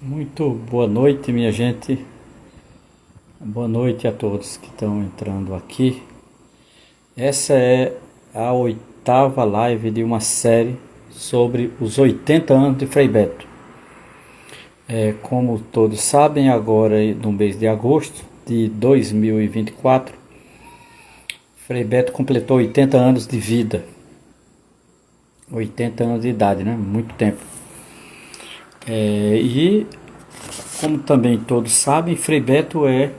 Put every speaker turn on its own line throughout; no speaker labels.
Muito boa noite, minha gente. Boa noite a todos que estão entrando aqui. Essa é a oitava live de uma série sobre os 80 anos de Frei Beto. Como todos sabem, agora no mês de agosto de 2024, Frei Beto completou 80 anos de vida. 80 anos de idade, né? Muito tempo. E como também todos sabem, Frei Beto é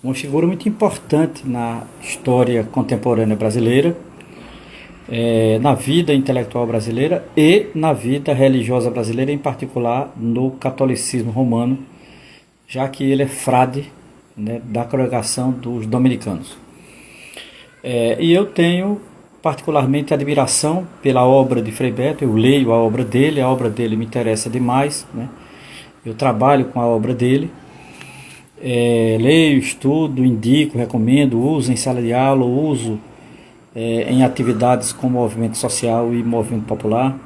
uma figura muito importante na história contemporânea brasileira, na vida intelectual brasileira e na vida religiosa brasileira, em particular no catolicismo romano, já que ele é frade, né, da congregação dos dominicanos. E eu tenho particularmente admiração pela obra de Frei Beto. Eu leio a obra dele me interessa demais, né? Eu trabalho com a obra dele, leio, estudo, indico, recomendo, uso em sala de aula, uso em atividades com movimento social e movimento popular.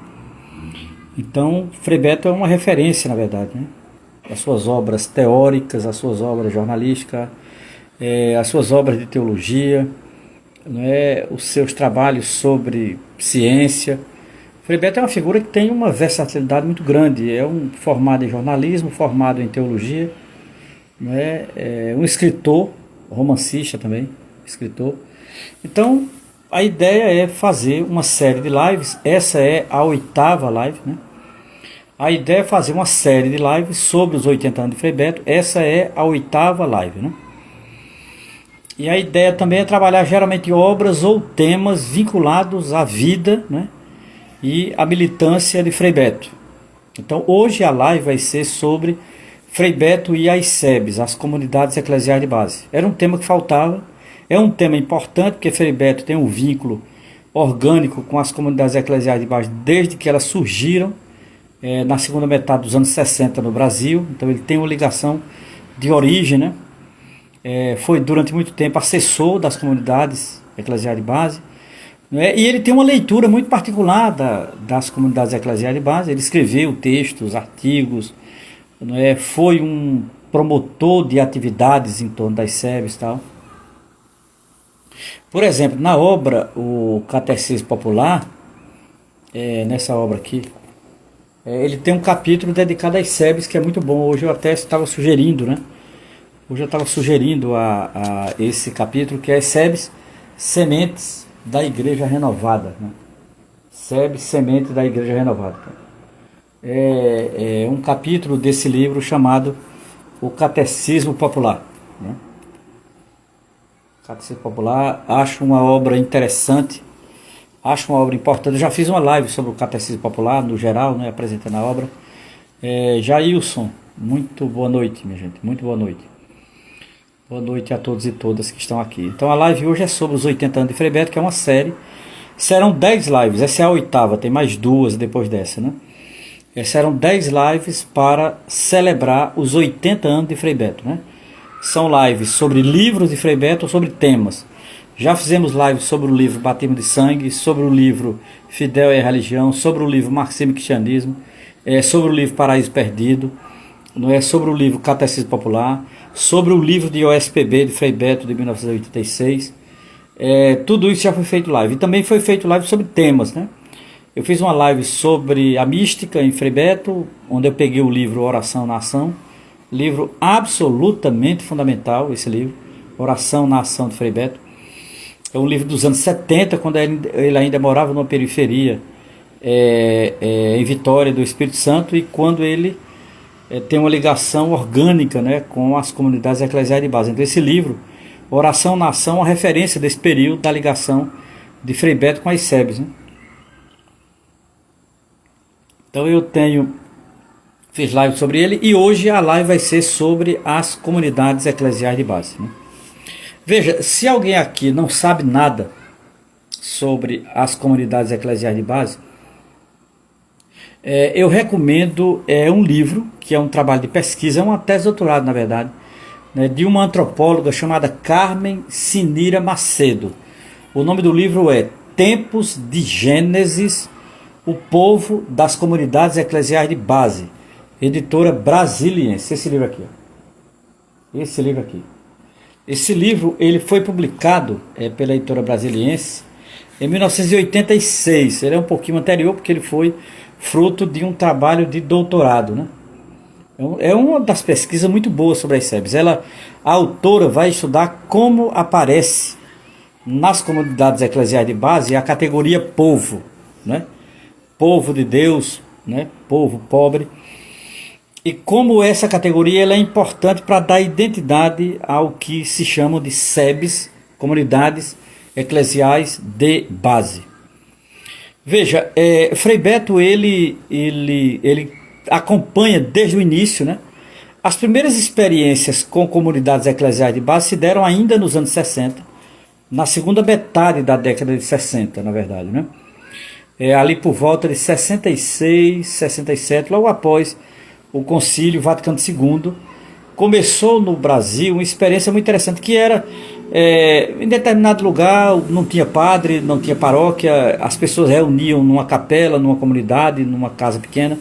Então, Frei Beto é uma referência, na verdade, né? As suas obras teóricas, as suas obras jornalísticas, as suas obras de teologia, né? Os seus trabalhos sobre ciência. Frei Beto é uma figura que tem uma versatilidade muito grande. É um formado em jornalismo, formado em teologia, né? É um escritor, romancista também, escritor. Então, a ideia é fazer uma série de lives. Essa é a oitava live, né? A ideia é fazer uma série de lives sobre os 80 anos de Frei Beto. Essa é a oitava live, né? E a ideia também é trabalhar geralmente obras ou temas vinculados à vida, né, e à militância de Frei Beto. Então hoje a live vai ser sobre Frei Beto e as SEBs, as comunidades eclesiais de base. Era um tema que faltava, é um tema importante porque Frei Beto tem um vínculo orgânico com as comunidades eclesiais de base desde que elas surgiram na segunda metade dos anos 60 no Brasil. Então ele tem uma ligação de origem, né? Foi durante muito tempo assessor das comunidades eclesiais de base, né? E ele tem uma leitura muito particular das comunidades eclesiais de base. Ele escreveu textos, artigos, né? Foi um promotor de atividades em torno das SEBs e tal. Por exemplo, na obra O Catecismo Popular, nessa obra aqui, ele tem um capítulo dedicado às SEBs que é muito bom. Hoje eu até estava sugerindo, né? Hoje eu estava sugerindo a esse capítulo, que é as SEBs, Sementes da Igreja Renovada, né? SEBs, Sementes da Igreja Renovada. É um capítulo desse livro chamado O Catecismo Popular, né? Catecismo Popular, acho uma obra interessante, acho uma obra importante. Eu já fiz uma live sobre o Catecismo Popular, no geral, né, apresentando a obra. Jailson, muito boa noite, minha gente, muito boa noite. Boa noite a todos e todas que estão aqui. Então a live hoje é sobre os 80 anos de Frei Beto, que é uma série. Serão 10 lives, essa é a oitava, tem mais duas depois dessa, né? Serão 10 lives para celebrar os 80 anos de Frei Beto, né? São lives sobre livros de Frei Beto ou sobre temas. Já fizemos lives sobre o livro Batismo de Sangue, sobre o livro Fidel e a Religião, sobre o livro Marxismo e Cristianismo, sobre o livro Paraíso Perdido, não é, sobre o livro Catecismo Popular, sobre o livro de OSPB de Frei Beto de 1986. Tudo isso já foi feito live. E também foi feito live sobre temas, né? Eu fiz uma live sobre a mística em Frei Beto, onde eu peguei o livro Oração na Ação, livro absolutamente fundamental, esse livro, Oração na Ação de Frei Beto. É um livro dos anos 70, quando ele ainda morava numa periferia em Vitória do Espírito Santo, e quando ele tem uma ligação orgânica, né, com as comunidades eclesiais de base. Então esse livro, Oração na Ação, é uma referência desse período da ligação de Frei Beto com as SEBs, né? Então eu fiz live sobre ele, e hoje a live vai ser sobre as comunidades eclesiais de base, né? Veja, se alguém aqui não sabe nada sobre as comunidades eclesiais de base, eu recomendo um livro, que é um trabalho de pesquisa, é uma tese de doutorado, na verdade, né, de uma antropóloga chamada Carmen Sinira Macedo. O nome do livro é Tempos de Gênesis, o povo das comunidades eclesiais de base. editora Brasiliense. Esse livro aqui, ó. Esse livro aqui. Esse livro ele foi publicado pela editora Brasiliense em 1986. Ele é um pouquinho anterior porque ele foi fruto de um trabalho de doutorado, né? É uma das pesquisas muito boas sobre as SEBs. A autora vai estudar como aparece nas comunidades eclesiais de base a categoria povo, né? Povo de Deus, né? Povo pobre. E como essa categoria ela é importante para dar identidade ao que se chamam de SEBs, comunidades eclesiais de base. Veja, Frei Beto ele acompanha desde o início, né? As primeiras experiências com comunidades eclesiais de base se deram ainda nos anos 60, na segunda metade da década de 60, na verdade, né? Ali por volta de 66, 67, logo após o Concílio Vaticano II, começou no Brasil uma experiência muito interessante, que era, em determinado lugar, não tinha padre, não tinha paróquia, as pessoas reuniam numa capela, numa comunidade, numa casa pequena,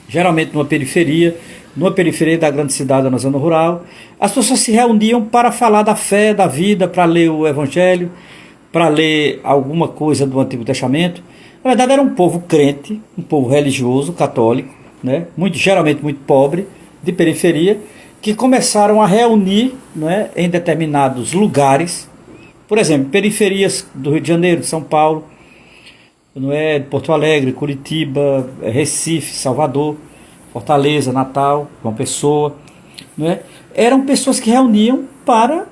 geralmente numa periferia da grande cidade, na zona rural. As pessoas se reuniam para falar da fé, da vida, para ler o Evangelho, para ler alguma coisa do Antigo Testamento. Na verdade era um povo crente, um povo religioso, católico, né? Geralmente muito pobre, de periferia, que começaram a reunir, né, em determinados lugares, por exemplo, periferias do Rio de Janeiro, de São Paulo, não é, Porto Alegre, Curitiba, Recife, Salvador, Fortaleza, Natal, João Pessoa, não é? Eram pessoas que reuniam para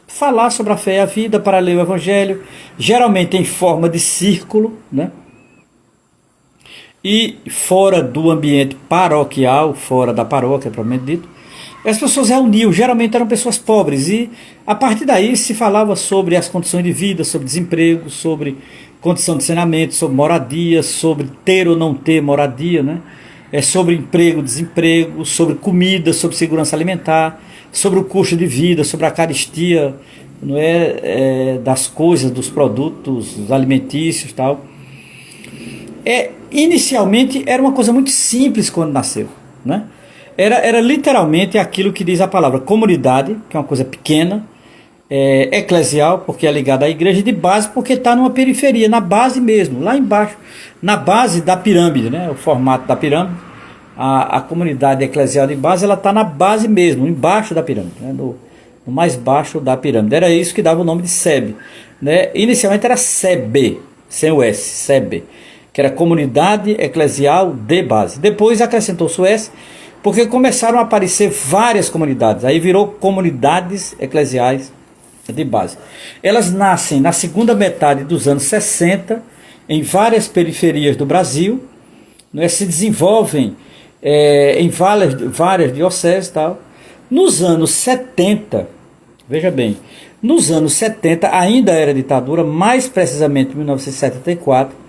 falar sobre a fé e a vida, para ler o Evangelho, geralmente em forma de círculo, né? E fora do ambiente paroquial, fora da paróquia, propriamente dito, as pessoas reuniam, geralmente eram pessoas pobres, e a partir daí se falava sobre as condições de vida, sobre desemprego, sobre condição de saneamento, sobre moradia, sobre ter ou não ter moradia, né? Sobre emprego, desemprego, sobre comida, sobre segurança alimentar, sobre o custo de vida, sobre a carestia, não das coisas, dos produtos alimentícios e tal. Inicialmente era uma coisa muito simples quando nasceu, né? Era literalmente aquilo que diz a palavra comunidade, que é uma coisa pequena, eclesial, porque é ligada à igreja, de base, porque está numa periferia, na base mesmo, lá embaixo, na base da pirâmide, né? O formato da pirâmide, a comunidade eclesial de base, ela está na base mesmo, embaixo da pirâmide, né? No mais baixo da pirâmide. Era isso que dava o nome de SEB, né? Inicialmente era SEB, sem o S, SEB, que era Comunidade Eclesial de Base. Depois acrescentou-se o S, porque começaram a aparecer várias comunidades, aí virou comunidades eclesiais de base. Elas nascem na segunda metade dos anos 60, em várias periferias do Brasil, né, se desenvolvem em várias dioceses e tal. Nos anos 70, veja bem, nos anos 70 ainda era ditadura, mais precisamente em 1974,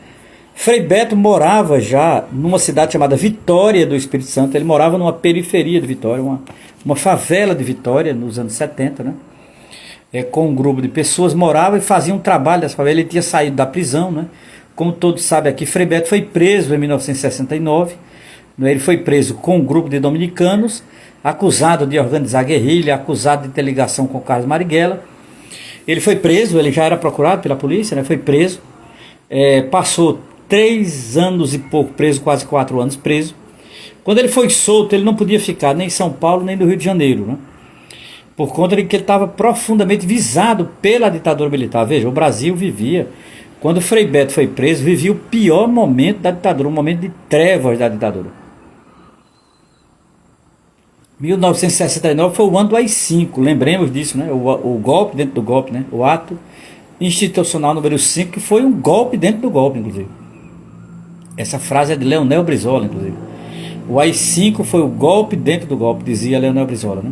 Frei Beto morava já numa cidade chamada Vitória do Espírito Santo. Ele morava numa periferia de Vitória, uma favela de Vitória, nos anos 70, né? Com um grupo de pessoas, morava e fazia um trabalho dessa favela. Ele tinha saído da prisão, né? Como todos sabem aqui, Frei Beto foi preso em 1969. Ele foi preso com um grupo de dominicanos, acusado de organizar guerrilha, acusado de ter ligação com Carlos Marighella. Ele foi preso, ele já era procurado pela polícia, né? Foi preso, passou 3 anos e pouco preso, quase 4 anos preso. Quando ele foi solto, ele não podia ficar nem em São Paulo, nem no Rio de Janeiro, né? Por conta de que ele estava profundamente visado pela ditadura militar. Veja, o Brasil vivia, quando Frei Beto foi preso, vivia o pior momento da ditadura, um momento de trevas da ditadura. 1969 foi o ano do AI-5, lembremos disso, né? O golpe dentro do golpe, né? O ato institucional número 5, que foi um golpe dentro do golpe, inclusive. Essa frase é de Leonel Brizola, inclusive. O AI-5 foi o golpe dentro do golpe, dizia Leonel Brizola, né?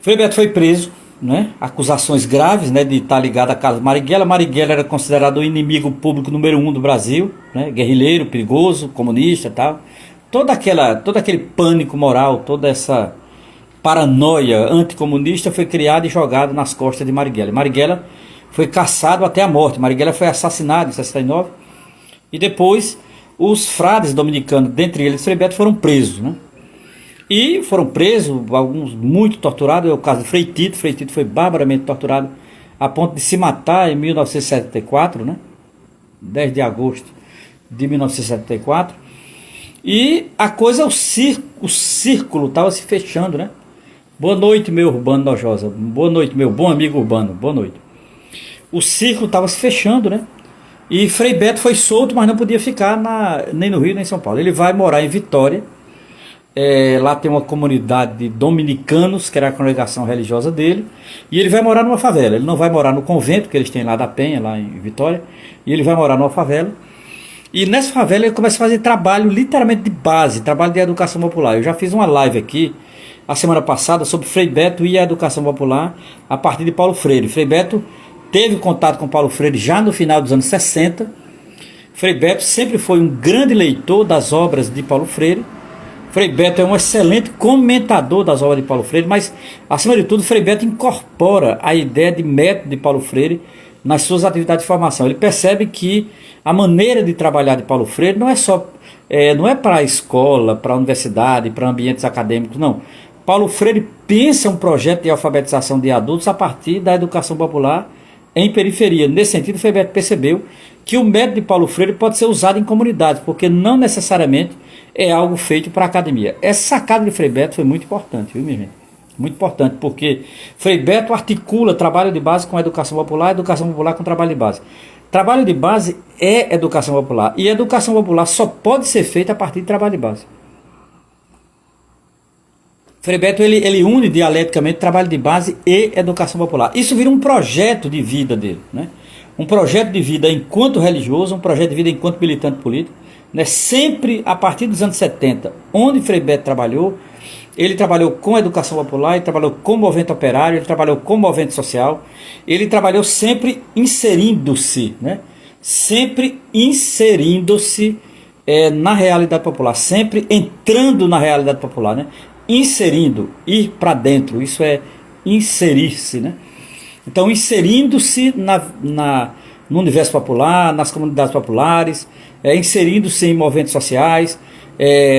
Frei Beto foi preso, né? Acusações graves, né, de estar ligado a Carlos Marighella. Marighella era considerado o inimigo público número 1 do Brasil, né? Guerrilheiro, perigoso, comunista e tal. Todo aquele pânico moral, toda essa paranoia anticomunista foi criada e jogada nas costas de Marighella. Marighella foi caçado até a morte. Marighella foi assassinado em 69 e depois os frades dominicanos, dentre eles Frei Beto, foram presos, né? E foram presos, alguns muito torturados, é o caso de Frei Tito. Frei Tito foi barbaramente torturado a ponto de se matar em 1974, né? 10 de agosto de 1974. E a coisa, o círculo estava se fechando, né? Boa noite, meu Urbano Nojosa. Boa noite, meu bom amigo Urbano. Boa noite. O círculo estava se fechando, né? E Frei Beto foi solto, mas não podia ficar nem no Rio, nem em São Paulo. Ele vai morar em Vitória. Lá tem uma comunidade de dominicanos, que era a congregação religiosa dele. E ele vai morar numa favela. Ele não vai morar no convento que eles têm lá da Penha, lá em Vitória. E ele vai morar numa favela. E nessa favela ele começa a fazer trabalho literalmente de base, trabalho de educação popular. Eu já fiz uma live aqui a semana passada sobre Frei Beto e a educação popular a partir de Paulo Freire. Frei Beto teve contato com Paulo Freire já no final dos anos 60. Frei Beto sempre foi um grande leitor das obras de Paulo Freire. Frei Beto é um excelente comentador das obras de Paulo Freire, mas, acima de tudo, Frei Beto incorpora a ideia de método de Paulo Freire nas suas atividades de formação. Ele percebe que a maneira de trabalhar de Paulo Freire não é só não é para a escola, para a universidade, para ambientes acadêmicos, não. Paulo Freire pensa um projeto de alfabetização de adultos a partir da educação popular em periferia. Nesse sentido, Frei Beto percebeu que o método de Paulo Freire pode ser usado em comunidades, porque não necessariamente é algo feito para a academia. Essa sacada de Frei Beto foi muito importante, viu, minha gente? Muito importante, porque Frei Beto articula trabalho de base com educação popular com trabalho de base. Trabalho de base é educação popular, e educação popular só pode ser feita a partir de trabalho de base. Frei Beto ele une dialeticamente trabalho de base e educação popular. Isso vira um projeto de vida dele, né? Um projeto de vida enquanto religioso, um projeto de vida enquanto militante político, né? Sempre a partir dos anos 70, onde Frei Beto trabalhou, ele trabalhou com educação popular, ele trabalhou com movimento operário, ele trabalhou com movimento social, ele trabalhou sempre inserindo-se, né? Sempre inserindo-se na realidade popular, sempre entrando na realidade popular, né? Inserindo, ir para dentro, isso é inserir-se, né? Então, inserindo-se no universo popular, nas comunidades populares, inserindo-se em movimentos sociais,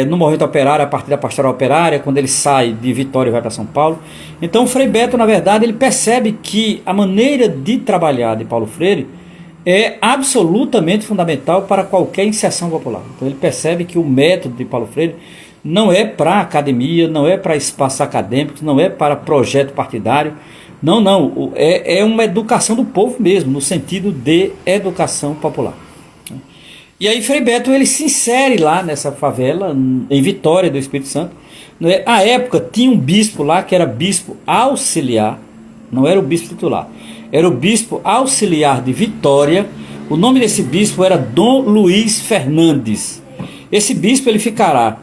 no movimento operário, a partir da pastoral operária, quando ele sai de Vitória e vai para São Paulo. Então, Frei Beto, na verdade, ele percebe que a maneira de trabalhar de Paulo Freire é absolutamente fundamental para qualquer inserção popular. Então, ele percebe que o método de Paulo Freire não é para academia, não é para espaços acadêmicos, não é para projeto partidário. Não. É uma educação do povo mesmo, no sentido de educação popular. E aí Frei Beto ele se insere lá nessa favela, em Vitória do Espírito Santo. À época tinha um bispo lá que era bispo auxiliar, não era o bispo titular, era o bispo auxiliar de Vitória. O nome desse bispo era Dom Luiz Fernandes. Esse bispo ele ficará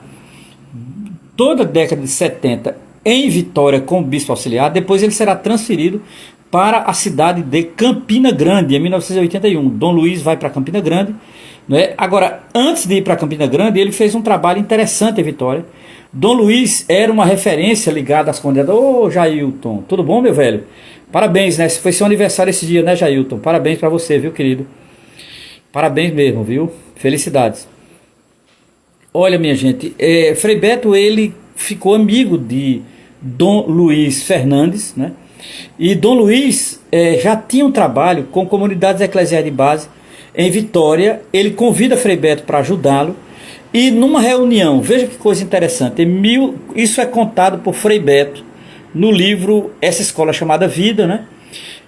toda a década de 70 em Vitória como bispo auxiliar. Depois ele será transferido para a cidade de Campina Grande, em 1981. Dom Luiz vai para Campina Grande, né? Agora, antes de ir para Campina Grande, ele fez um trabalho interessante em Vitória. Dom Luiz era uma referência ligada às comunidades. Ô, Jailton, tudo bom, meu velho? Parabéns, né? Foi seu aniversário esse dia, né, Jailton? Parabéns para você, viu, querido? Parabéns mesmo, viu? Felicidades. Olha, minha gente, Frei Beto, ele ficou amigo de Dom Luiz Fernandes, né? E Dom Luiz já tinha um trabalho com comunidades eclesiais de base em Vitória. Ele convida Frei Beto para ajudá-lo. E numa reunião, veja que coisa interessante, isso é contado por Frei Beto no livro Essa Escola Chamada Vida, né?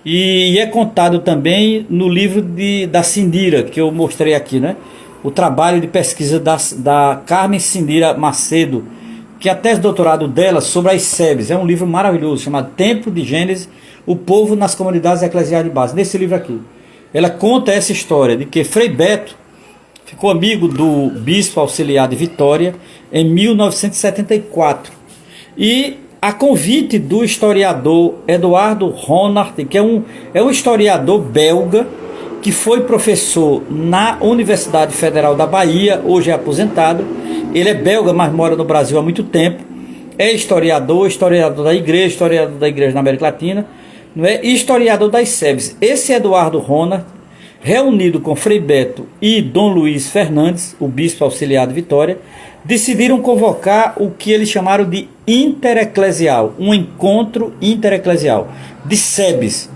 E é contado também no livro da Cindira, que eu mostrei aqui, né? O trabalho de pesquisa da Carmen Cindira Macedo, que é a tese de doutorado dela sobre as SEBs. É um livro maravilhoso, chamado Tempo de Gênesis, o povo nas comunidades eclesiais de base. Nesse livro aqui, ela conta essa história de que Frei Beto ficou amigo do bispo auxiliar de Vitória em 1974. E a convite do historiador Eduardo Ronart, que é um historiador belga, que foi professor na Universidade Federal da Bahia, hoje é aposentado. Ele é belga, mas mora no Brasil há muito tempo. É historiador da igreja na América Latina, não é? E historiador das SEBs. Esse Eduardo Ronart, reunido com Frei Beto e Dom Luiz Fernandes, o bispo auxiliar de Vitória, decidiram convocar o que eles chamaram de intereclesial, um encontro intereclesial, de SEBS.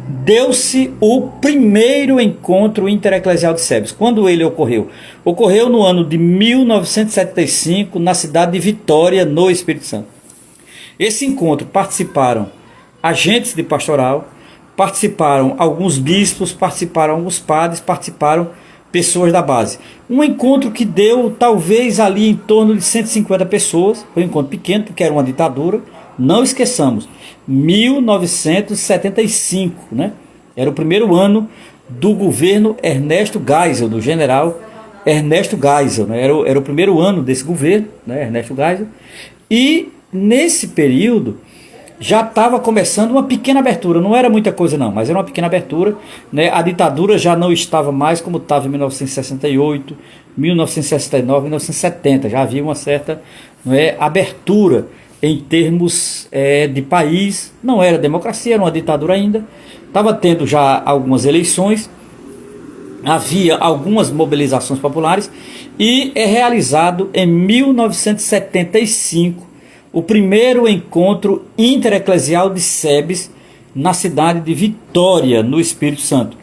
Deu-se o primeiro encontro intereclesial de SEBS. Quando ele ocorreu? Ocorreu no ano de 1975, na cidade de Vitória, no Espírito Santo. Esse encontro participaram agentes de pastoral, participaram alguns bispos, participaram alguns padres, participaram pessoas da base. Um encontro que deu talvez ali em torno de 150 pessoas, foi um encontro pequeno porque era uma ditadura, não esqueçamos, 1975, né? Era o primeiro ano do governo Ernesto Geisel, do general Ernesto Geisel, né? Era o primeiro ano desse governo, né? Ernesto Geisel, e nesse período já estava começando uma pequena abertura, não era muita coisa não, mas era uma pequena abertura, né? A ditadura já não estava mais como estava em 1968, 1969, 1970, já havia uma certa, não é, abertura em termos de país, não era democracia, era uma ditadura ainda, estava tendo já algumas eleições, havia algumas mobilizações populares, e é realizado em 1975 o primeiro encontro intereclesial de SEBS na cidade de Vitória, no Espírito Santo.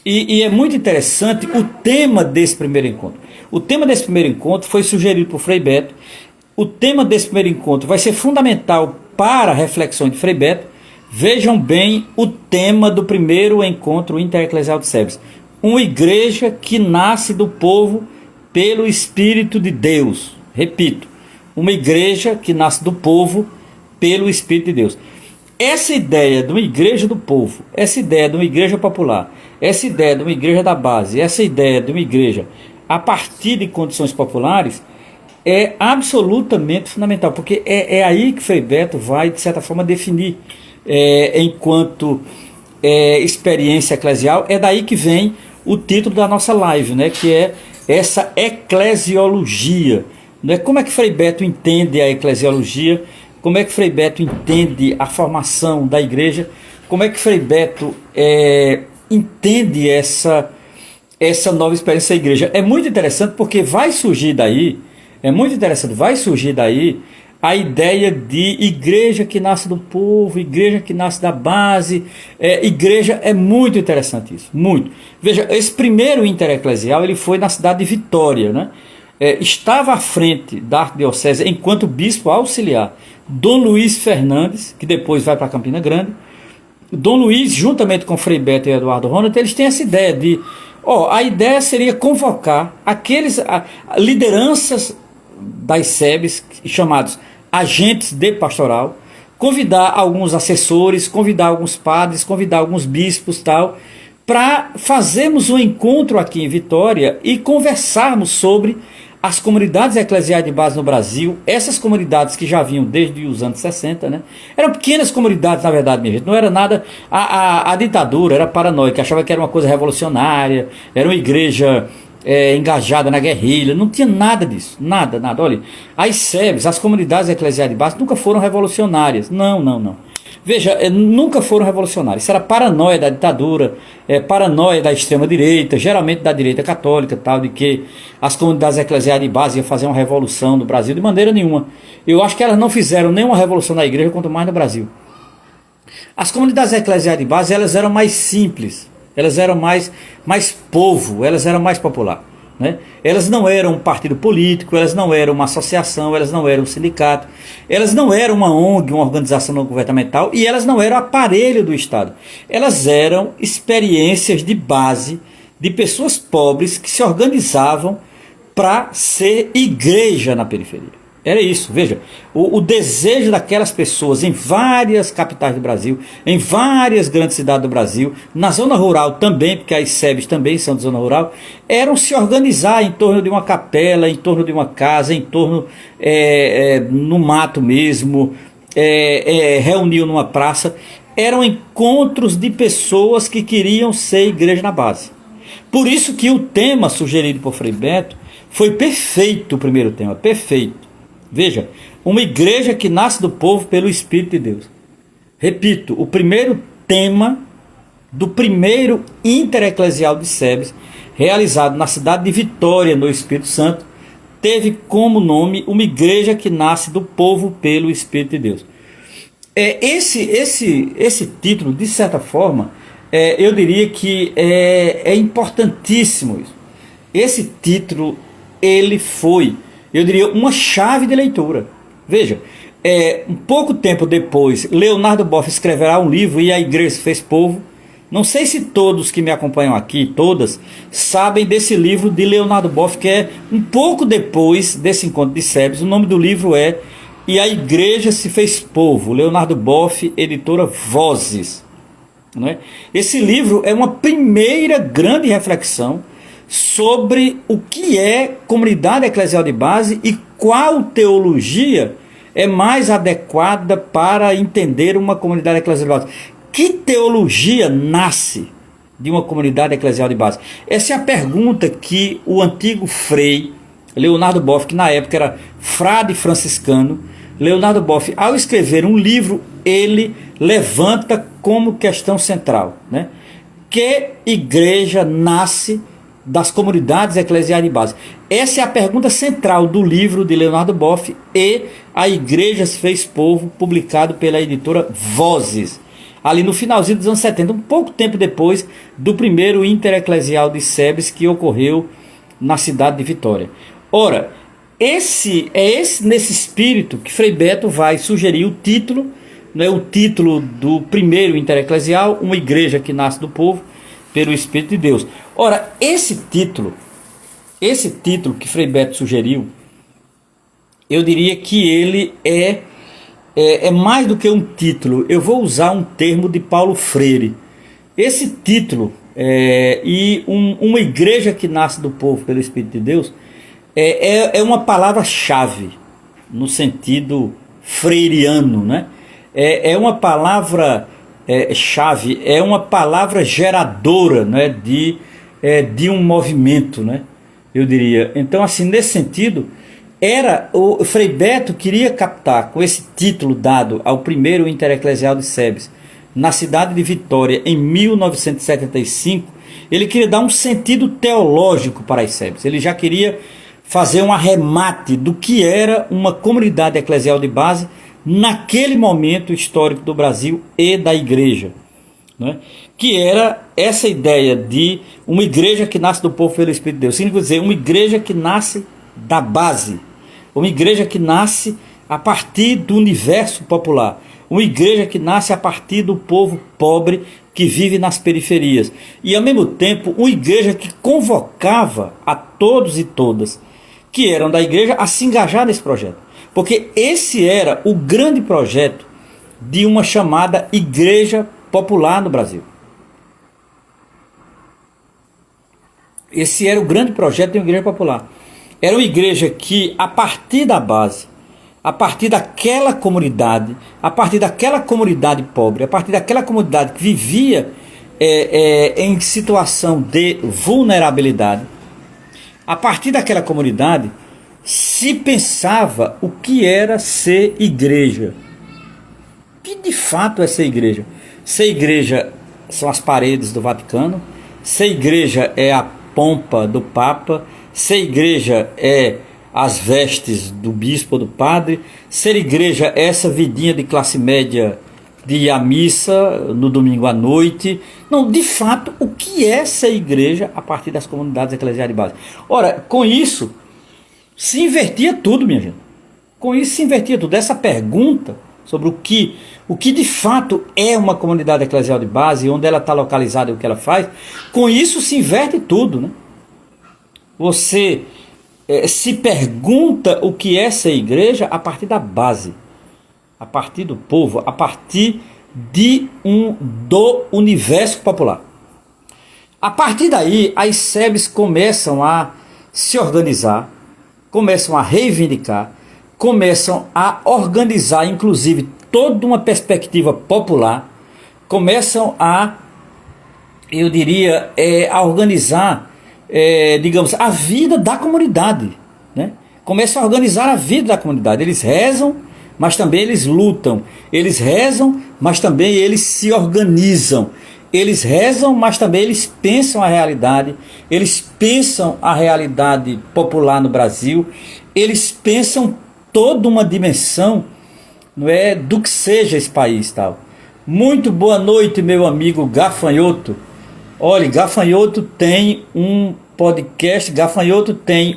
E é muito interessante o tema desse primeiro encontro. O tema desse primeiro encontro foi sugerido por Frei Beto. O tema desse primeiro encontro vai ser fundamental para a reflexão de Frei Beto. Vejam bem o tema do primeiro encontro intereclesial de SEBS. Uma igreja que nasce do povo pelo Espírito de Deus. Repito, uma igreja que nasce do povo pelo Espírito de Deus. Essa ideia de uma igreja do povo, essa ideia de uma igreja popular, essa ideia de uma igreja da base, essa ideia de uma igreja a partir de condições populares, é absolutamente fundamental, porque é aí que Frei Beto vai, de certa forma, definir enquanto experiência eclesial. É daí que vem o título da nossa live, né, que é essa eclesiologia. Né? Como é que Frei Beto entende a eclesiologia? Como é que Frei Beto entende a formação da igreja? Como é que Frei Beto entende essa nova experiência da igreja? É muito interessante porque vai surgir daí a ideia de igreja que nasce do povo, igreja que nasce da base. Igreja é muito interessante isso, muito. Veja, esse primeiro intereclesial ele foi na cidade de Vitória, né? Estava à frente da arquidiocese, enquanto bispo auxiliar, Dom Luiz Fernandes, que depois vai para Campina Grande. Dom Luiz, juntamente com Frei Beto e Eduardo Ronald, eles têm essa ideia de... a ideia seria convocar aqueles lideranças das SEBs, chamados agentes de pastoral, convidar alguns assessores, convidar alguns padres, convidar alguns bispos, tal, para fazermos um encontro aqui em Vitória e conversarmos sobre as comunidades eclesiais de base no Brasil. Essas comunidades que já vinham desde os anos 60, né? Eram pequenas comunidades, na verdade, minha gente. Não era nada... A ditadura era paranoica, achava que era uma coisa revolucionária, era uma igreja engajada na guerrilha. Não tinha nada disso, nada. Olha, as SEBs, as comunidades eclesiais de base, nunca foram revolucionárias. Não. Veja, nunca foram revolucionários. Isso era paranoia da ditadura, paranoia da extrema-direita, geralmente da direita católica, tal, de que as comunidades eclesiais de base iam fazer uma revolução no Brasil. De maneira nenhuma. Eu acho que elas não fizeram nenhuma revolução na igreja, quanto mais no Brasil. As comunidades eclesiais de base, elas eram mais simples, elas eram mais povo, elas eram mais popular. Né? Elas não eram um partido político, elas não eram uma associação, elas não eram um sindicato, elas não eram uma ONG, uma organização não governamental, e elas não eram aparelho do Estado. Elas eram experiências de base de pessoas pobres que se organizavam para ser igreja na periferia. Era isso, veja, o desejo daquelas pessoas em várias capitais do Brasil, em várias grandes cidades do Brasil, na zona rural também, porque as SEBs também são de zona rural, eram se organizar em torno de uma capela, em torno de uma casa, em torno, no mato mesmo, reuniam numa praça. Eram encontros de pessoas que queriam ser igreja na base. Por isso que o tema sugerido por Frei Beto foi perfeito, o primeiro tema, perfeito. Veja, uma igreja que nasce do povo pelo Espírito de Deus. Repito, o primeiro tema do primeiro Intereclesial de SEBS, realizado na cidade de Vitória, no Espírito Santo, teve como nome uma igreja que nasce do povo pelo Espírito de Deus. Esse título, de certa forma, eu diria que é importantíssimo isso. Esse título, ele foi, eu diria, uma chave de leitura. Veja, um pouco tempo depois, Leonardo Boff escreverá um livro, E a Igreja se Fez Povo. Não sei se todos que me acompanham aqui, todas, sabem desse livro de Leonardo Boff, que é um pouco depois desse encontro de SEBS. O nome do livro é E a Igreja se Fez Povo, Leonardo Boff, editora Vozes. Não é? Esse livro é uma primeira grande reflexão sobre o que é comunidade eclesial de base e qual teologia é mais adequada para entender uma comunidade eclesial de base. Que teologia nasce de uma comunidade eclesial de base? Essa é a pergunta que o antigo frei Leonardo Boff, que na época era frade franciscano, Leonardo Boff, ao escrever um livro, ele levanta como questão central, né? Que igreja nasce das comunidades eclesiais de base? Essa é a pergunta central do livro de Leonardo Boff, E a Igreja se Fez Povo, publicado pela editora Vozes, ali no finalzinho dos anos 70, um pouco tempo depois do primeiro Intereclesial de SEBS, que ocorreu na cidade de Vitória. Ora, nesse espírito que Frei Beto vai sugerir o título, né, o título do primeiro Intereclesial, Uma Igreja que Nasce do Povo pelo Espírito de Deus. Ora, esse título que Frei Beto sugeriu, eu diria que ele é mais do que um título. Eu vou usar um termo de Paulo Freire. Esse título, uma igreja que nasce do povo pelo Espírito de Deus, é uma palavra-chave no sentido freiriano, né? É uma palavra chave, é uma palavra geradora, né, de um movimento, né, eu diria. Então, assim, nesse sentido, o Frei Beto queria captar, com esse título dado ao primeiro Intereclesial de SEBS, na cidade de Vitória, em 1975, ele queria dar um sentido teológico para as SEBS. Ele já queria fazer um arremate do que era uma comunidade eclesial de base naquele momento histórico do Brasil e da igreja, né? Que era essa ideia de uma igreja que nasce do povo pelo Espírito de Deus. Significa dizer, uma igreja que nasce da base, uma igreja que nasce a partir do universo popular, uma igreja que nasce a partir do povo pobre que vive nas periferias, e ao mesmo tempo uma igreja que convocava a todos e todas que eram da igreja a se engajar nesse projeto. Porque esse era o grande projeto de uma chamada igreja popular no Brasil. Esse era o grande projeto de uma igreja popular. Era uma igreja que, a partir da base, a partir daquela comunidade pobre, a partir daquela comunidade que vivia em situação de vulnerabilidade, a partir daquela comunidade se pensava o que era ser igreja. O que de fato é ser igreja? Ser igreja são as paredes do Vaticano, ser igreja é a pompa do Papa, ser igreja é as vestes do bispo ou do padre, ser igreja é essa vidinha de classe média de ir à missa no domingo à noite. Não, de fato, o que é ser igreja a partir das comunidades eclesiais de base? Ora, com isso se invertia tudo, minha gente. Com isso se invertia tudo. Essa pergunta sobre o que de fato é uma comunidade eclesial de base, onde ela está localizada e o que ela faz, com isso se inverte tudo, né? Você se pergunta o que é ser igreja a partir da base, a partir do povo, a partir do universo popular. A partir daí, as SEBs começam a se organizar, começam a reivindicar, começam a organizar, inclusive, toda uma perspectiva popular, começam a, eu diria, a organizar, digamos, a vida da comunidade, né? Começam a organizar a vida da comunidade. Eles rezam, mas também eles lutam. Eles rezam, mas também eles se organizam. eles rezam, mas também eles pensam a realidade popular no Brasil, eles pensam toda uma dimensão, não é, do que seja esse país, tal. Muito boa noite, meu amigo Gafanhoto. Olha, Gafanhoto tem um podcast, Gafanhoto tem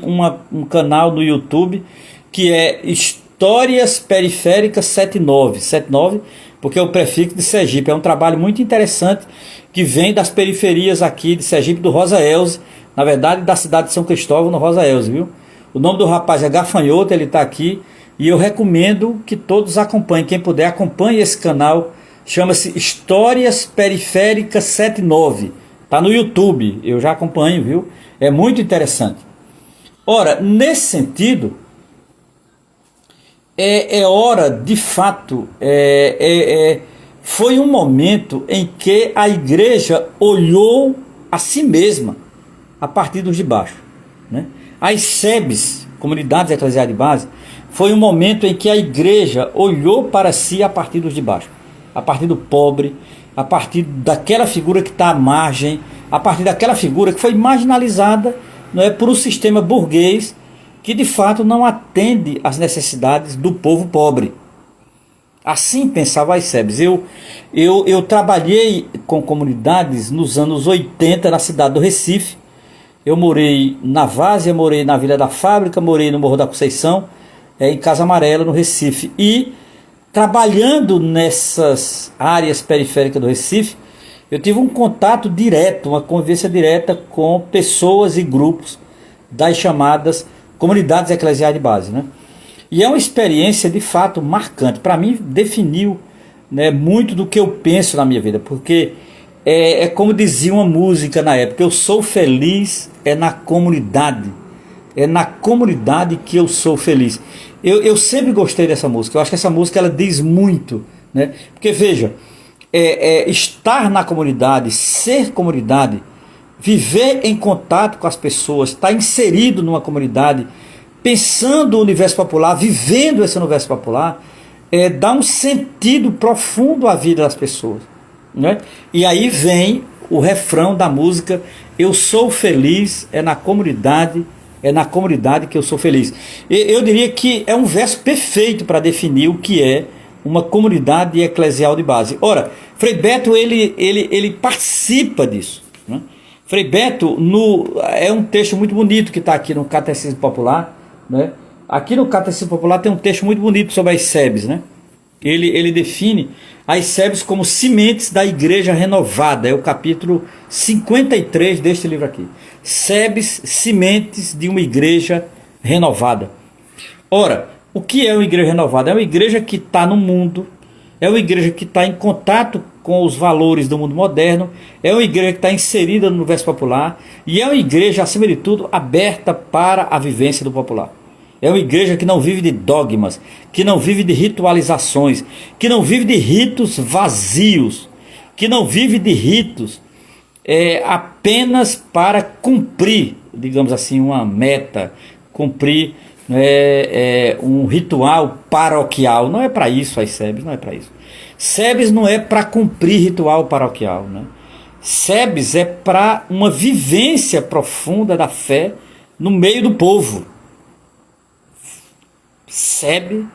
um canal no YouTube que é Histórias Periféricas 79, porque é o prefixo de Sergipe. É um trabalho muito interessante que vem das periferias aqui de Sergipe, do Rosa Elze, na verdade da cidade de São Cristóvão, no Rosa Elze, viu? O nome do rapaz é Gafanhoto, ele está aqui e eu recomendo que todos acompanhem. Quem puder, acompanhe esse canal, chama-se Histórias Periféricas 79. Está no YouTube, eu já acompanho, viu? É muito interessante. Ora, nesse sentido, é hora, de fato, foi um momento em que a igreja olhou a si mesma a partir dos de baixo, né? As SEBs, Comunidades Eclesiais de Base, foi um momento em que a igreja olhou para si a partir dos de baixo, a partir do pobre, a partir daquela figura que está à margem, a partir daquela figura que foi marginalizada, não é, por um sistema burguês que de fato não atende às necessidades do povo pobre. Assim pensava as SEBs. Eu trabalhei com comunidades nos anos 80 na cidade do Recife. Eu morei na Várzea, morei na Vila da Fábrica, morei no Morro da Conceição, em Casa Amarela, no Recife. E trabalhando nessas áreas periféricas do Recife, eu tive um contato direto, uma convivência direta com pessoas e grupos das chamadas Comunidades Eclesiais de Base, né? E é uma experiência de fato marcante. Para mim, definiu, né, muito do que eu penso na minha vida, porque é como dizia uma música na época: eu sou feliz na comunidade, é na comunidade que eu sou feliz. Eu sempre gostei dessa música. Eu acho que essa música ela diz muito, né? Porque veja, estar na comunidade, ser comunidade, viver em contato com as pessoas, estar inserido numa comunidade, pensando o universo popular, vivendo esse universo popular, dá um sentido profundo à vida das pessoas, né? E aí vem o refrão da música: eu sou feliz na comunidade, é na comunidade que eu sou feliz. Eu diria que é um verso perfeito para definir o que é uma comunidade eclesial de base. Ora, Frei Beto ele participa disso, né? Frei Beto, é um texto muito bonito que está aqui no Catecismo Popular, né? Aqui no Catecismo Popular tem um texto muito bonito sobre as SEBs, né? Ele define as SEBs como sementes da igreja renovada. É o capítulo 53 deste livro aqui. SEBs, sementes de uma igreja renovada. Ora, o que é uma igreja renovada? É uma igreja que está no mundo, é uma igreja que está em contato com os valores do mundo moderno, é uma igreja que está inserida no universo popular e é uma igreja, acima de tudo, aberta para a vivência do popular. É uma igreja que não vive de dogmas, que não vive de ritualizações, que não vive de ritos vazios, que não vive de ritos apenas para cumprir, digamos assim, uma meta, cumprir um ritual paroquial. Não é para isso as SEBs, não é para isso. SEBs não é para cumprir ritual paroquial, né? SEBs é para uma vivência profunda da fé no meio do povo. SEB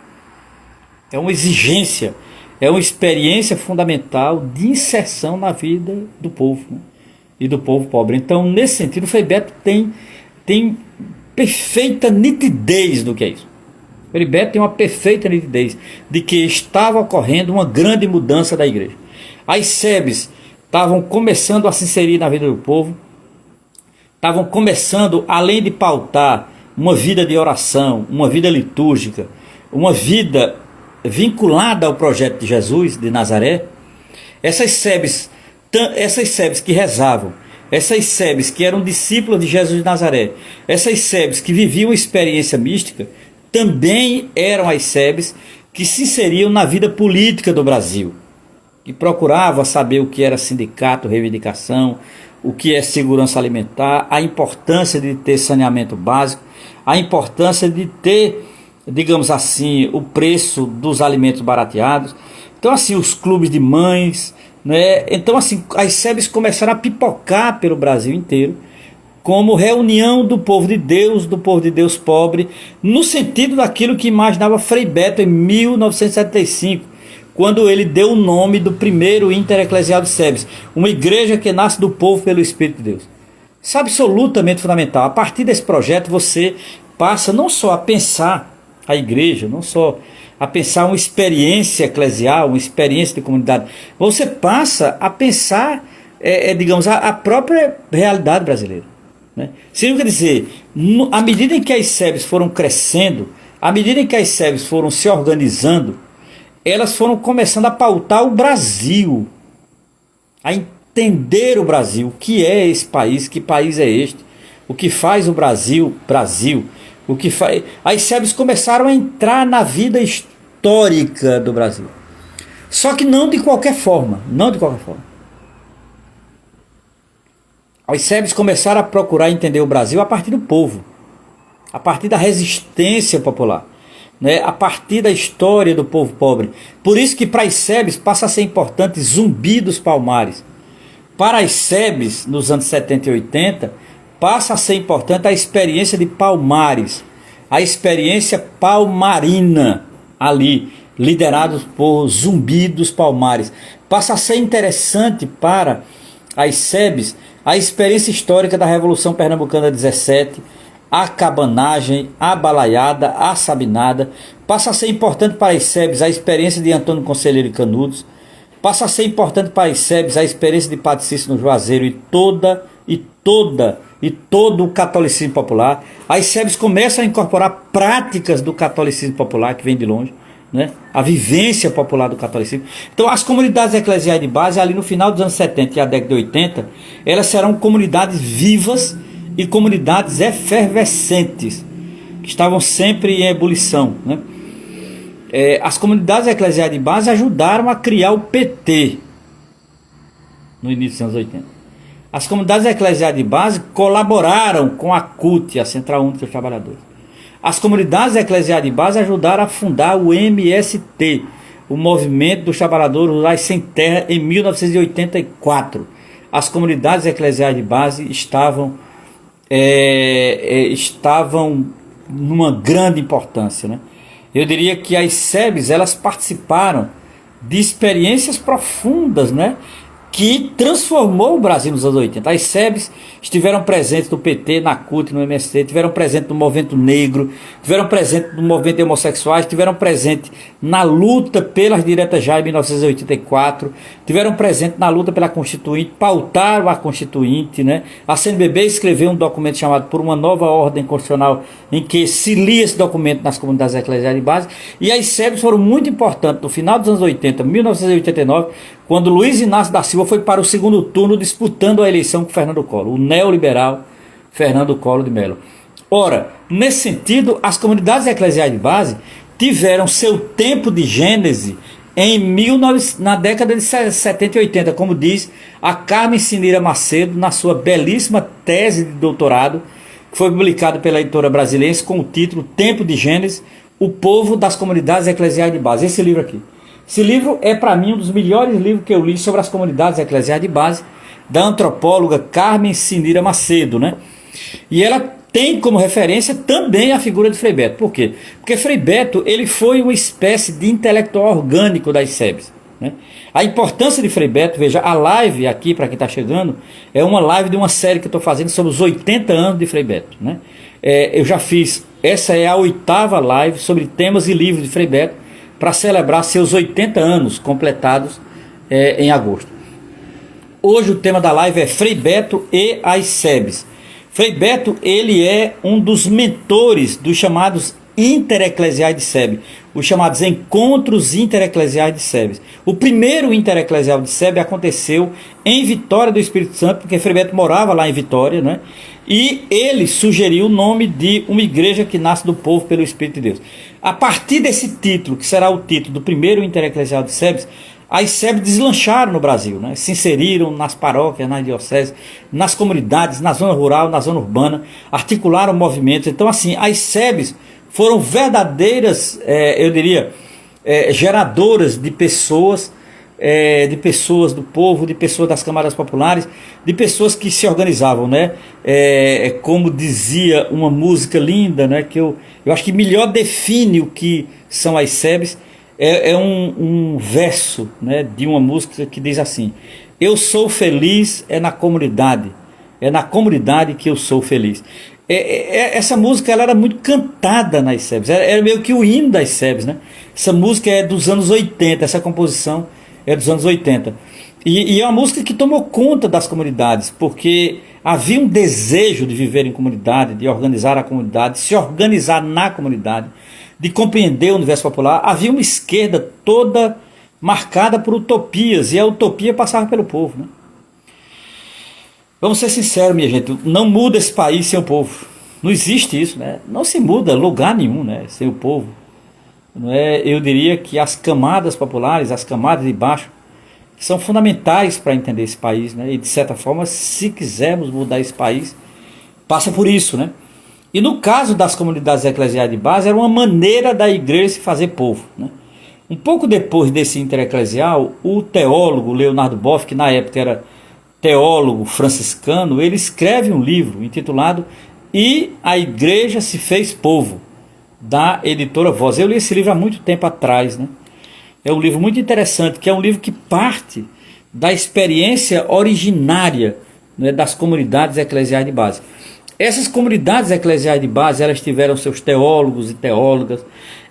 é uma exigência, é uma experiência fundamental de inserção na vida do povo, né? E do povo pobre. Então, nesse sentido, o Frei Beto tem perfeita nitidez do que é isso. O Frei Beto tem uma perfeita nitidez de que estava ocorrendo uma grande mudança da igreja. As SEBs estavam começando a se inserir na vida do povo, estavam começando, além de pautar uma vida de oração, uma vida litúrgica, uma vida vinculada ao projeto de Jesus de Nazaré. Essas SEBs que rezavam, essas SEBs que eram discípulos de Jesus de Nazaré, essas SEBs que viviam experiência mística, também eram as SEBs que se inseriam na vida política do Brasil, que procuravam saber o que era sindicato, reivindicação, o que é segurança alimentar, a importância de ter saneamento básico, a importância de ter, digamos assim, o preço dos alimentos barateados. Então, assim, os clubes de mães, né? Então assim, as SEBs começaram a pipocar pelo Brasil inteiro, como reunião do povo de Deus pobre, no sentido daquilo que imaginava Frei Beto em 1975, quando ele deu o nome do primeiro Intereclesial de SEBs, uma igreja que nasce do povo pelo Espírito de Deus. Isso é absolutamente fundamental. A partir desse projeto você passa não só a pensar a igreja, não só a pensar uma experiência eclesial, uma experiência de comunidade, você passa a pensar, digamos, a própria realidade brasileira, né? Significa dizer, à medida em que as SEBs foram crescendo, à medida em que as SEBs foram se organizando, elas foram começando a pautar o Brasil, a entender o Brasil, o que é esse país, que país é este, o que faz o Brasil, o que faz. As SEBs começaram a entrar na vida histórica do Brasil. Só que não de qualquer forma, não de qualquer forma. As SEBs começaram a procurar entender o Brasil a partir do povo, a partir da resistência popular, né? A partir da história do povo pobre. Por isso que para as SEBs passa a ser importante Zumbi dos Palmares. Para as SEBs, nos anos 70 e 80, passa a ser importante a experiência de Palmares, a experiência palmarina ali, liderados por Zumbi dos Palmares. Passa a ser interessante para as SEBs a experiência histórica da Revolução Pernambucana 17, a cabanagem, a balaiada, a sabinada. Passa a ser importante para as SEBs a experiência de Antônio Conselheiro e Canudos. Passa a ser importante para as SEBs a experiência de Padre Cícero no Juazeiro e todo o catolicismo popular. As SEBs começam a incorporar práticas do catolicismo popular, que vem de longe, né? A vivência popular do catolicismo. Então as comunidades eclesiais de base, ali no final dos anos 70 e a década de 80, elas serão comunidades vivas e comunidades efervescentes, que estavam sempre em ebulição, né? As comunidades eclesiais de base ajudaram a criar o PT no início dos anos 80. As comunidades eclesiais de base colaboraram com a CUT, a Central Única dos Trabalhadores. As comunidades eclesiais de base ajudaram a fundar o MST, o Movimento dos Trabalhadores Rurais Sem Terra, em 1984. As comunidades eclesiais de base estavam numa grande importância, né? Eu diria que as SEBs, elas participaram de experiências profundas, né, que transformou o Brasil nos anos 80. As SEBs estiveram presentes no PT, na CUT, no MST, estiveram presentes no movimento negro, estiveram presentes no movimento de homossexuais, estiveram presentes na luta pelas diretas já em 1984, estiveram presentes na luta pela Constituinte, pautaram a Constituinte, né? A CNBB escreveu um documento chamado Por uma Nova Ordem Constitucional, em que se lia esse documento nas comunidades eclesiais de base, e as SEBs foram muito importantes no final dos anos 80, 1989, quando Luiz Inácio da Silva foi para o segundo turno disputando a eleição com Fernando Collor, o neoliberal Fernando Collor de Mello. Ora, nesse sentido, as comunidades eclesiais de base tiveram seu tempo de gênese na década de 70 e 80, como diz a Carmen Sinira Macedo na sua belíssima tese de doutorado, que foi publicada pela editora Brasiliense com o título Tempo de Gênese, o povo das comunidades eclesiais de base. Esse livro aqui. Esse livro é para mim um dos melhores livros que eu li sobre as comunidades eclesiais de base, da antropóloga Carmen Sinira Macedo, né? E ela tem como referência também a figura de Frei Beto. Por quê? Porque Frei Beto, ele foi uma espécie de intelectual orgânico das SEBs, né? A importância de Frei Beto, veja, a live aqui, para quem está chegando, é uma live de uma série que eu estou fazendo sobre os 80 anos de Frei Beto, né? Eu já fiz, essa é a 8ª live sobre temas e livros de Frei Beto, para celebrar seus 80 anos completados em agosto. Hoje o tema da live é Frei Beto e as SEBs. Frei Beto, ele é um dos mentores dos chamados intereclesiais de SEB, os chamados encontros intereclesiais de SEB. O primeiro intereclesial de SEB aconteceu em Vitória do Espírito Santo, porque Frei Beto morava lá em Vitória, né? E ele sugeriu o nome de uma igreja que nasce do povo pelo Espírito de Deus. A partir desse título, que será o título do primeiro intereclesial de SEBs, as SEBs deslancharam no Brasil, né? Se inseriram nas paróquias, nas dioceses, nas comunidades, na zona rural, na zona urbana, articularam movimentos. Então, assim, as SEBs foram verdadeiras, eu diria, geradoras de pessoas de pessoas do povo, de pessoas das camadas populares, de pessoas que se organizavam, né? Como dizia uma música linda, né? Que eu acho que melhor define o que são as SEBs, um verso, né, de uma música que diz assim: eu sou feliz na comunidade, é na comunidade que eu sou feliz. Essa música ela era muito cantada nas SEBs, era meio que o hino das SEBs, né? Essa música é dos anos 80, essa composição é dos anos 80. E é uma música que tomou conta das comunidades, porque havia um desejo de viver em comunidade, de organizar a comunidade, de se organizar na comunidade, de compreender o universo popular. Havia uma esquerda toda marcada por utopias, e a utopia passava pelo povo, né? Vamos ser sinceros, minha gente, não muda esse país sem o povo. Não existe isso, né? Não se muda lugar nenhum, né, sem o povo. Não é? Eu diria que as camadas populares, as camadas de baixo, são fundamentais para entender esse país, né? E de certa forma, se quisermos mudar esse país, passa por isso, né? E no caso das comunidades eclesiais de base, era uma maneira da igreja se fazer povo, né? Um pouco depois desse intereclesial, o teólogo Leonardo Boff, que na época era teólogo franciscano, ele escreve um livro intitulado E a Igreja se Fez Povo, da editora Voz. Eu li esse livro há muito tempo atrás, né? É um livro muito interessante, que é um livro que parte da experiência originária, né, das comunidades eclesiais de base. Essas comunidades eclesiais de base, elas tiveram seus teólogos e teólogas.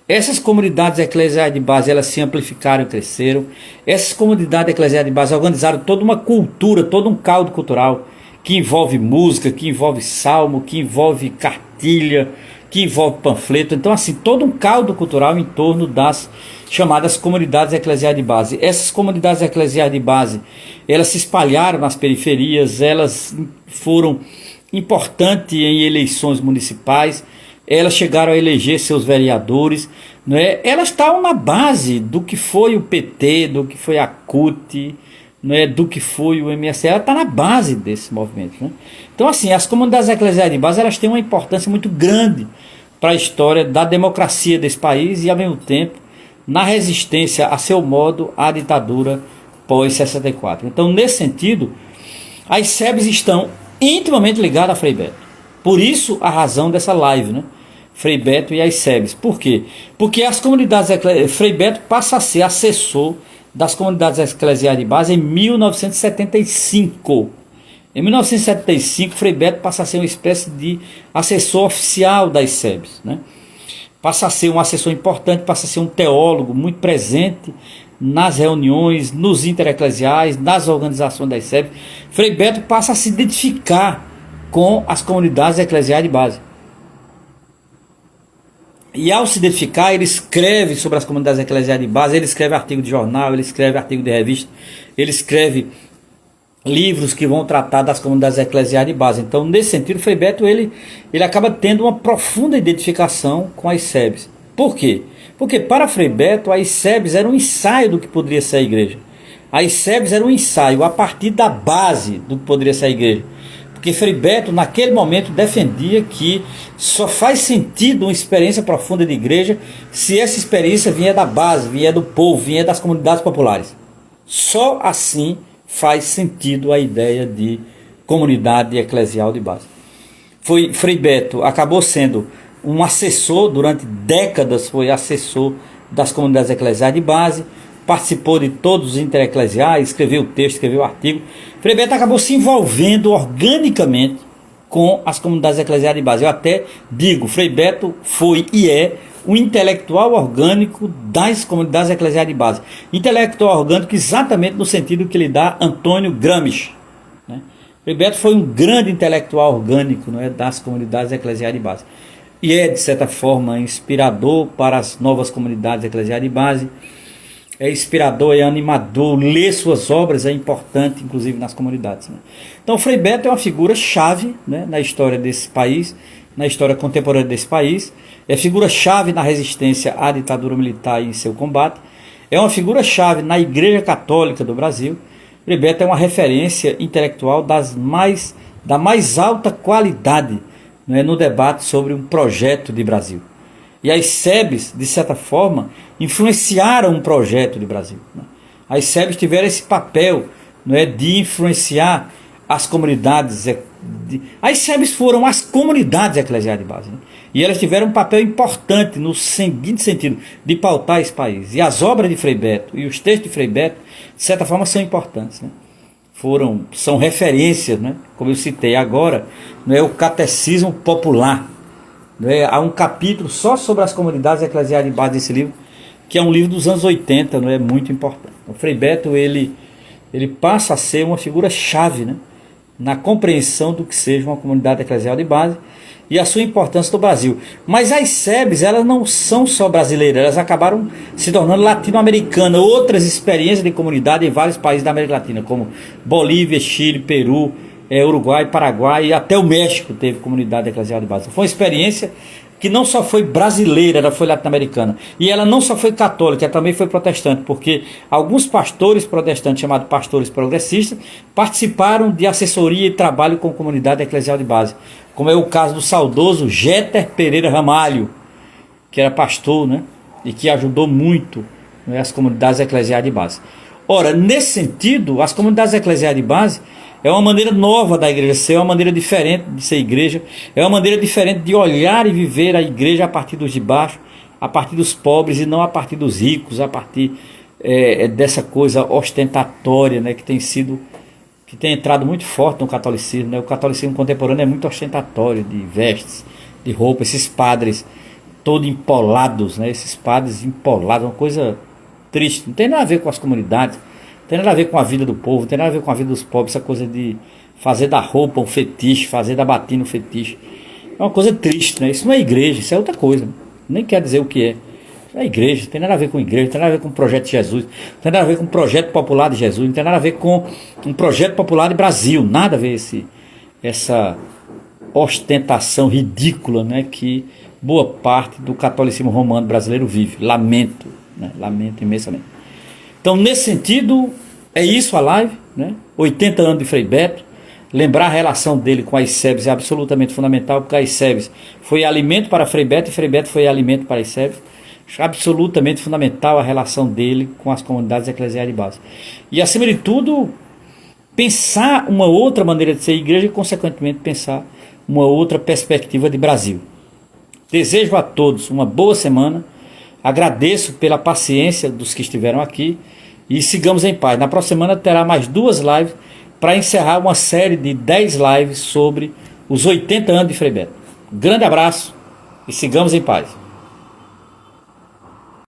Essas comunidades eclesiais de base, elas se amplificaram e cresceram. Essas comunidades eclesiais de base organizaram toda uma cultura, todo um caldo cultural, que envolve música, que envolve salmo, que envolve cartilha, que envolve panfleto. Então, assim, todo um caldo cultural em torno das chamadas comunidades eclesiais de base. Essas comunidades eclesiais de base, elas se espalharam nas periferias, elas foram importantes em eleições municipais, elas chegaram a eleger seus vereadores, não é? Elas estavam na base do que foi o PT, do que foi a CUT, não é? Do que foi o MST. Ela está na base desse movimento, né? Então, assim, as comunidades eclesiais de base, elas têm uma importância muito grande para a história da democracia desse país e, ao mesmo tempo, na resistência, a seu modo, à ditadura pós-64. Então, nesse sentido, as SEBs estão intimamente ligadas a Frei Beto. Por isso, a razão dessa live, né? Frei Beto e as SEBs. Por quê? Porque as comunidades Frei Beto passa a ser assessor das comunidades eclesiais de base em 1975. Em 1975, Frei Beto passa a ser uma espécie de assessor oficial das SEBs, né? Passa a ser um assessor importante, passa a ser um teólogo muito presente nas reuniões, nos intereclesiais, nas organizações das SEBs. Frei Beto passa a se identificar com as comunidades eclesiais de base. E ao se identificar, ele escreve sobre as comunidades eclesiais de base, ele escreve artigo de jornal, ele escreve artigo de revista, ele escreve livros que vão tratar das comunidades eclesiais de base. Então, nesse sentido, Frei Beto ele acaba tendo uma profunda identificação com as SEBs. Por quê? Porque para Frei Beto, as SEBs eram um ensaio do que poderia ser a igreja. As SEBs eram um ensaio a partir da base do que poderia ser a igreja. Porque Frei Beto, naquele momento, defendia que só faz sentido uma experiência profunda de igreja se essa experiência vier da base, vier do povo, vier das comunidades populares. Só assim faz sentido a ideia de comunidade eclesial de base. Frei Beto acabou sendo um assessor, durante décadas foi assessor das comunidades eclesiais de base, participou de todos os intereclesiais, escreveu texto, escreveu artigo. Frei Beto acabou se envolvendo organicamente com as comunidades eclesiais de base. Eu até digo, Frei Beto foi e é um intelectual orgânico das comunidades eclesiais de base. Intelectual orgânico exatamente no sentido que lhe dá Antônio Gramsci, né? Frei Beto foi um grande intelectual orgânico, não é, das comunidades eclesiais de base. E é, de certa forma, inspirador para as novas comunidades eclesiais de base. É inspirador, é animador, ler suas obras é importante, inclusive nas comunidades, né? Então, Frei Beto é uma figura-chave, né, na história desse país, na história contemporânea desse país. É figura-chave na resistência à ditadura militar e em seu combate. É uma figura-chave na Igreja Católica do Brasil. Frei Beto é uma referência intelectual da mais alta qualidade, né, no debate sobre um projeto de Brasil. E as SEBs, de certa forma, influenciaram um projeto de Brasil, né? As SEBs tiveram esse papel, não é, de influenciar as comunidades. As SEBs foram as comunidades eclesiais de base, né? E elas tiveram um papel importante no seguinte sentido, de pautar esse país. E as obras de Frei Beto e os textos de Frei Beto, de certa forma, são importantes, né? São referências, né? Como eu citei agora, não é, o Catecismo Popular. Não é? Há um capítulo só sobre as comunidades eclesiais de base desse livro, que é um livro dos anos 80, não é, muito importante. O Frei Beto, ele passa a ser uma figura-chave, né, na compreensão do que seja uma comunidade eclesial de base e a sua importância no Brasil. Mas as SEBs, elas não são só brasileiras, elas acabaram se tornando latino-americanas, outras experiências de comunidade em vários países da América Latina, como Bolívia, Chile, Peru, Uruguai, Paraguai e até o México teve comunidade eclesial de base. Foi uma experiência que não só foi brasileira, ela foi latino-americana. E ela não só foi católica, ela também foi protestante, porque alguns pastores protestantes, chamados pastores progressistas, participaram de assessoria e trabalho com comunidade eclesial de base, como é o caso do saudoso Jeter Pereira Ramalho, que era pastor, né, e que ajudou muito, né, as comunidades eclesiais de base. Ora, nesse sentido, as comunidades eclesiais de base é uma maneira nova da igreja ser, é uma maneira diferente de ser igreja, é uma maneira diferente de olhar e viver a igreja a partir dos de baixo, a partir dos pobres e não a partir dos ricos, a partir dessa coisa ostentatória, né, que tem entrado muito forte no catolicismo, né? O catolicismo contemporâneo é muito ostentatório, de vestes, de roupa, esses padres todos empolados, né, esses padres empolados, uma coisa triste, não tem nada a ver com as comunidades, não tem nada a ver com a vida do povo, não tem nada a ver com a vida dos pobres, essa coisa de fazer da roupa um fetiche, fazer da batina um fetiche. É uma coisa triste, né? Isso não é igreja, isso é outra coisa. Nem quer dizer o que é. Isso é igreja, não tem nada a ver com igreja, não tem nada a ver com o projeto de Jesus, não tem nada a ver com o projeto popular de Jesus, não tem nada a ver com um projeto popular de Brasil, nada a ver essa ostentação ridícula, né, que boa parte do catolicismo romano brasileiro vive. Lamento, né? Lamento imensamente. Então, nesse sentido, é isso a live, né? 80 anos de Frei Beto. Lembrar a relação dele com as SEBs é absolutamente fundamental, porque as SEBs foi alimento para Frei Beto e Frei Beto foi alimento para as SEBs. Absolutamente fundamental a relação dele com as comunidades eclesiais de base. E, acima de tudo, pensar uma outra maneira de ser igreja e, consequentemente, pensar uma outra perspectiva de Brasil. Desejo a todos uma boa semana. Agradeço pela paciência dos que estiveram aqui e sigamos em paz. Na próxima semana terá mais 2 lives para encerrar uma série de 10 lives sobre os 80 anos de Frei Beto. Grande abraço e sigamos em paz.